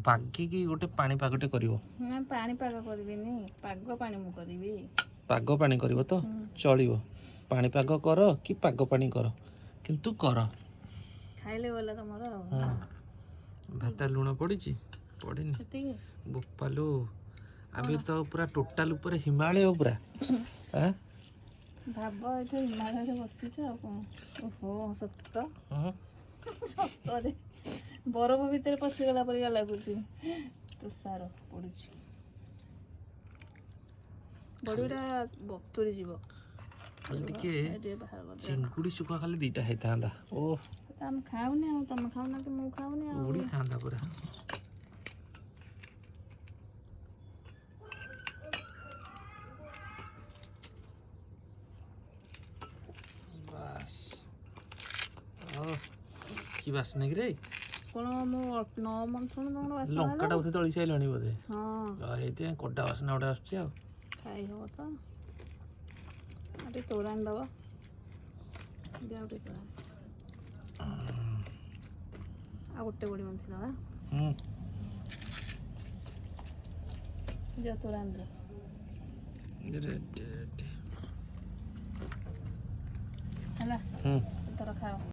ବାଗିକି ଗୋଟେ ପାଣି ପାଗଟେ କରିବ। ନା ପାଣି ପାଗ କରିବିନି, ପାଗ ପାଣି ମୁଁ କରିବି। ପାଗ ପାଣି କରିବ ତ ଚଳିବ। ପାଣି ପାଗ କର କି ପାଗ ପାଣି କର, କିନ୍ତୁ କର। ଖାଇଲେ ଗଲା ତମର। ଭାତ ଲୁଣ ପଡ଼ିଛି? ପଡ଼ିନି। ସେତିକି ବୋପାଲୁ ଆମେ ତ ପୁରା ଟୋଟାଲ ଉପରେ ହିମାଳୟ ପୁରା। ଭାବ ଏଠି ହିମାଳୟରେ ବସିଛ ଆଉ କ'ଣ। ଓହୋ ସତ ସତରେ ବରଫ ଭିତରେ ପଶିଗଲା ପରିକା ଲାଗୁଛି। ତୁଷାର ପଡୁଛି। ବଡିଟା ବତୁରି ଯିବ। ଖାଲି ଟିକେ ଚିଙ୍ଗୁଡ଼ି ଶୁଖୁଆ ଖାଲି ଦିଟା ହେଇଥାନ୍ତା। ଓ ଆମେ ଖାଉନି ଆଉ, ତମେ ଖାଉନ କି ମୁଁ ଖାଉନି ଆଉ। ଉଡ଼ିଥାନ୍ତା ପୁରା। କି ବାସ୍ନା କିରେ? କ'ଣ ମୁଁ ନ ଶୁଣୁ ତମର ବାସ୍ନା? ଲଙ୍କାଟା ବୋଧେ ତଳି ସାରିଲଣି ବୋଧେ। ହଁ ହେଇଥିପାଇଁ କଡ଼ା ବାସ୍ନା ଗୋଟେ ଆସୁଛି ଆଉ। ଖାଇ ହବ ତ? ଆଉ ଟିକେ ତୋରାଣି ଦବ। ଆଉ ଟିକେ ତୋରାଣି, ଆଉ ଗୋଟେ ବଡ଼ି ବାନ୍ଧି ଦବା। ଯା ତୋରାଣି ଦିଅ। ହେଲା ଏଥର ଖାଅ।